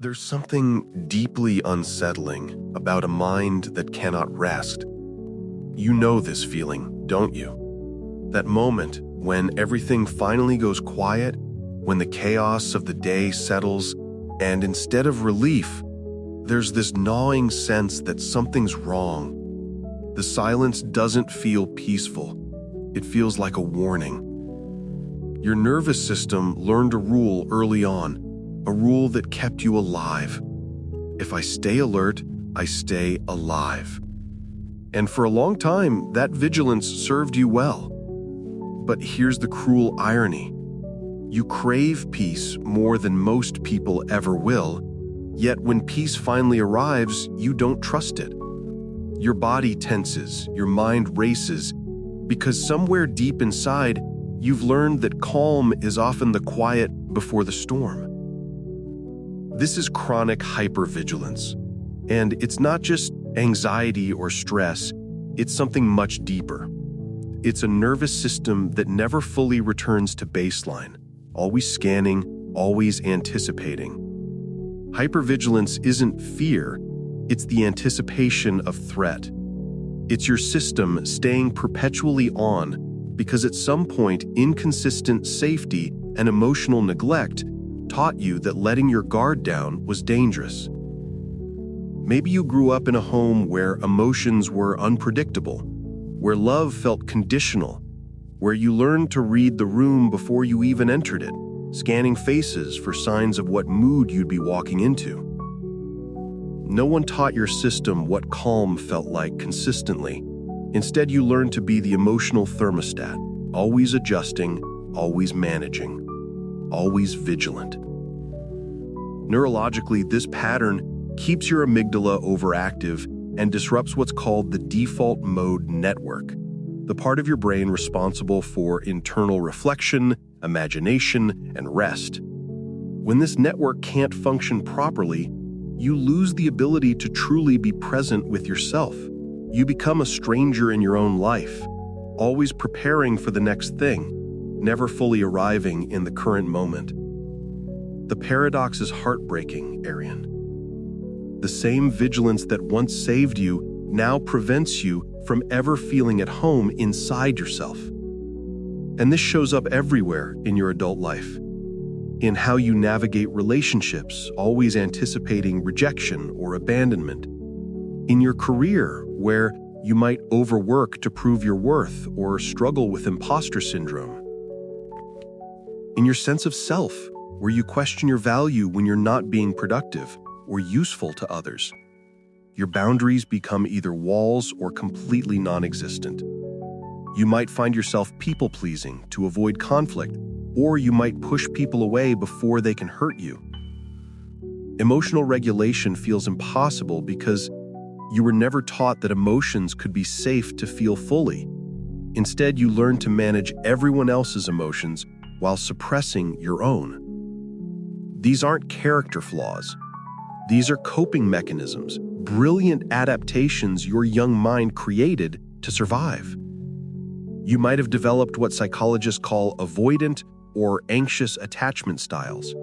There's something deeply unsettling about a mind that cannot rest. You know this feeling, don't you? That moment when everything finally goes quiet, when the chaos of the day settles, and instead of relief, there's this gnawing sense that something's wrong. The silence doesn't feel peaceful. It feels like a warning. Your nervous system learned a rule early on, a rule that kept you alive. If I stay alert, I stay alive. And for a long time, that vigilance served you well. But here's the cruel irony. You crave peace more than most people ever will, yet when peace finally arrives, you don't trust it. Your body tenses, your mind races, because somewhere deep inside, you've learned that calm is often the quiet before the storm. This is chronic hypervigilance, and it's not just anxiety or stress, it's something much deeper. It's a nervous system that never fully returns to baseline, always scanning, always anticipating. Hypervigilance isn't fear, it's the anticipation of threat. It's your system staying perpetually on because at some point inconsistent safety and emotional neglect taught you that letting your guard down was dangerous. Maybe you grew up in a home where emotions were unpredictable, where love felt conditional, where you learned to read the room before you even entered it, scanning faces for signs of what mood you'd be walking into. No one taught your system what calm felt like consistently. Instead, you learned to be the emotional thermostat, always adjusting, always managing, always vigilant. Neurologically, this pattern keeps your amygdala overactive and disrupts what's called the default mode network, the part of your brain responsible for internal reflection, imagination, and rest. When this network can't function properly, you lose the ability to truly be present with yourself. You become a stranger in your own life, always preparing for the next thing, never fully arriving in the current moment. The paradox is heartbreaking, Arian. The same vigilance that once saved you now prevents you from ever feeling at home inside yourself. And this shows up everywhere in your adult life. In how you navigate relationships, always anticipating rejection or abandonment. In your career, where you might overwork to prove your worth or struggle with imposter syndrome. In your sense of self, where you question your value when you're not being productive or useful to others. Your boundaries become either walls or completely non-existent. You might find yourself people-pleasing to avoid conflict, or you might push people away before they can hurt you. Emotional regulation feels impossible because you were never taught that emotions could be safe to feel fully. Instead, you learn to manage everyone else's emotions while suppressing your own. These aren't character flaws. These are coping mechanisms, brilliant adaptations your young mind created to survive. You might have developed what psychologists call avoidant or anxious attachment styles.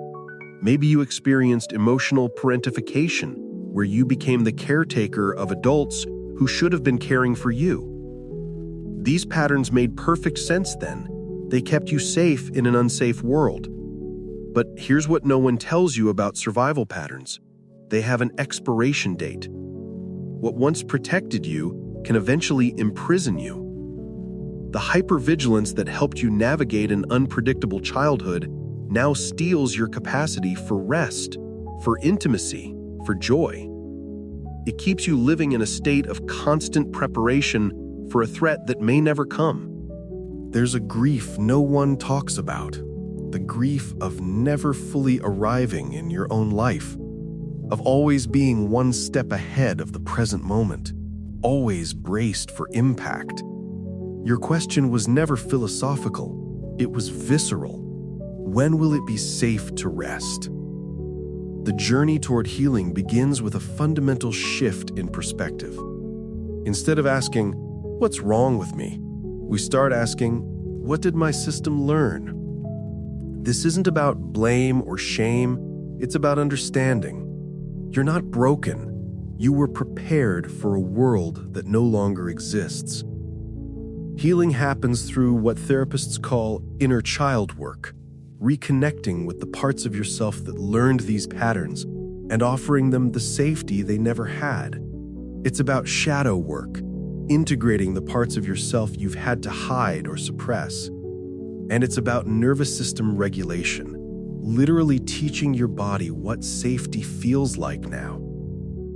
Maybe you experienced emotional parentification, where you became the caretaker of adults who should have been caring for you. These patterns made perfect sense then. They kept you safe in an unsafe world. But here's what no one tells you about survival patterns. They have an expiration date. What once protected you can eventually imprison you. The hypervigilance that helped you navigate an unpredictable childhood now steals your capacity for rest, for intimacy, for joy. It keeps you living in a state of constant preparation for a threat that may never come. There's a grief no one talks about, the grief of never fully arriving in your own life, of always being one step ahead of the present moment, always braced for impact. Your question was never philosophical, it was visceral. When will it be safe to rest? The journey toward healing begins with a fundamental shift in perspective. Instead of asking, "What's wrong with me?" we start asking, "What did my system learn?" This isn't about blame or shame, it's about understanding. You're not broken. You were prepared for a world that no longer exists. Healing happens through what therapists call inner child work, reconnecting with the parts of yourself that learned these patterns and offering them the safety they never had. It's about shadow work, integrating the parts of yourself you've had to hide or suppress. And it's about nervous system regulation, literally teaching your body what safety feels like now.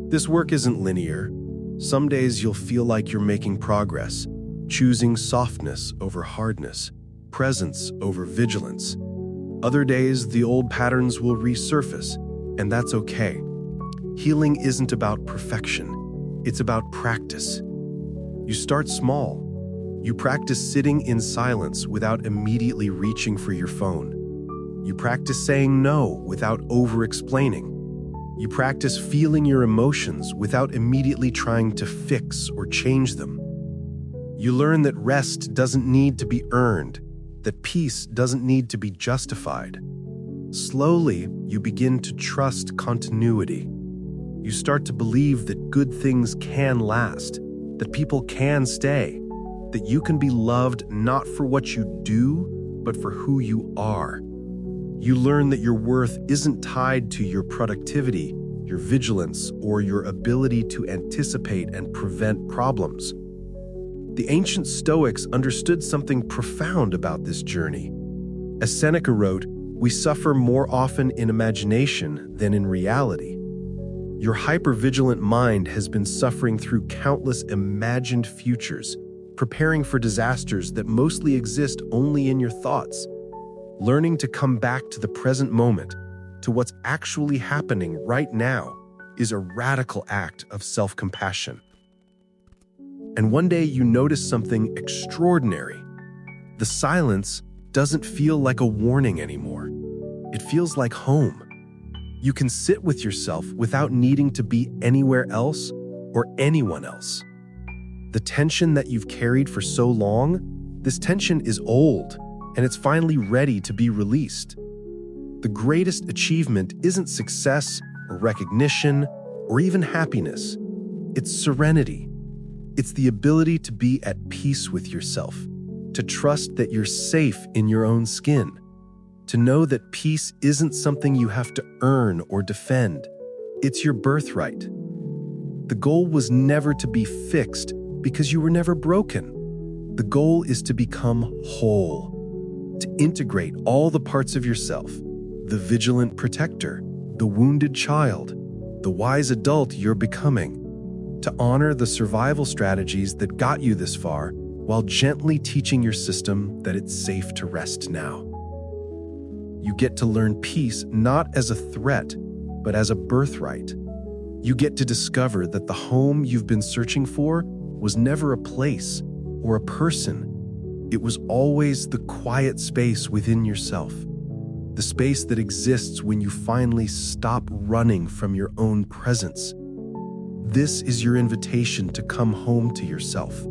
This work isn't linear. Some days you'll feel like you're making progress, choosing softness over hardness, presence over vigilance. Other days, the old patterns will resurface, and that's okay. Healing isn't about perfection. It's about practice. You start small. You practice sitting in silence without immediately reaching for your phone. You practice saying no without over-explaining. You practice feeling your emotions without immediately trying to fix or change them. You learn that rest doesn't need to be earned, that peace doesn't need to be justified. Slowly, you begin to trust continuity. You start to believe that good things can last, that people can stay, that you can be loved not for what you do, but for who you are. You learn that your worth isn't tied to your productivity, your vigilance, or your ability to anticipate and prevent problems. The ancient Stoics understood something profound about this journey. As Seneca wrote, "We suffer more often in imagination than in reality." Your hypervigilant mind has been suffering through countless imagined futures, preparing for disasters that mostly exist only in your thoughts. Learning to come back to the present moment, to what's actually happening right now, is a radical act of self-compassion. And one day you notice something extraordinary. The silence doesn't feel like a warning anymore. It feels like home. You can sit with yourself without needing to be anywhere else or anyone else. The tension that you've carried for so long, this tension is old, and it's finally ready to be released. The greatest achievement isn't success or recognition or even happiness. It's serenity. It's the ability to be at peace with yourself, to trust that you're safe in your own skin, to know that peace isn't something you have to earn or defend. It's your birthright. The goal was never to be fixed because you were never broken. The goal is to become whole, to integrate all the parts of yourself, the vigilant protector, the wounded child, the wise adult you're becoming, to honor the survival strategies that got you this far while gently teaching your system that it's safe to rest now. You get to learn peace not as a threat, but as a birthright. You get to discover that the home you've been searching for was never a place or a person. It was always the quiet space within yourself, the space that exists when you finally stop running from your own presence. This is your invitation to come home to yourself,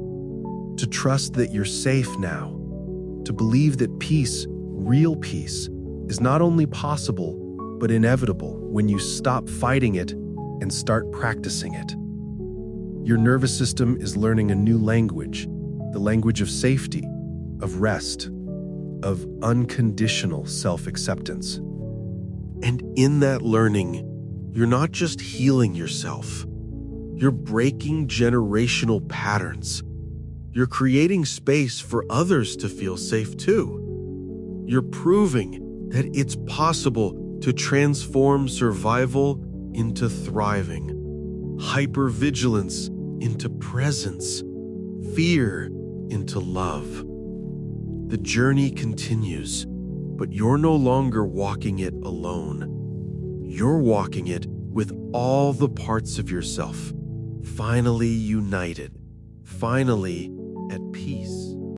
to trust that you're safe now, to believe that peace, real peace, is not only possible, but inevitable when you stop fighting it and start practicing it. Your nervous system is learning a new language, the language of safety, of rest, of unconditional self-acceptance. And in that learning, you're not just healing yourself. You're breaking generational patterns. You're creating space for others to feel safe too. You're proving that it's possible to transform survival into thriving, hypervigilance into presence, fear into love. The journey continues, but you're no longer walking it alone. You're walking it with all the parts of yourself, finally united, finally